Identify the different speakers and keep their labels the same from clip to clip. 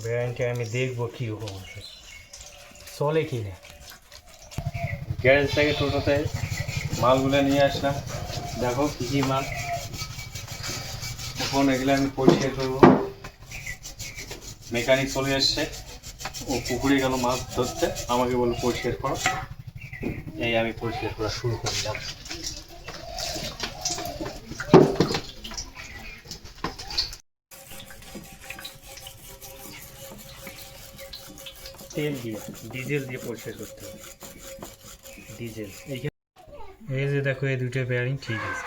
Speaker 1: ব্যায়ামটা আমি দেখবো কীরকম আছে, চলে কি না।
Speaker 2: গ্যারেজ থেকে টোটোতে মালগুলো নিয়ে আসলাম, দেখো কী কী মাল। এখন এগুলো আমি পরিষ্কার করবো। মেকানিক চলে এসছে, ও পুকুরে গেল মাছ ধরতে, আমাকে বললো পরিষ্কার করো। এই আমি পরিষ্কার করা শুরু করলাম।
Speaker 1: তেল দিয়ে, ডিজেল দিয়ে পরিষ্কার করতে হবে। ডিজেল এইখানে, এই যে দেখো এই দুটো বেয়ারিং ঠিক আছে।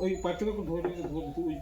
Speaker 3: ওই পাইপটাকে ধরে ওই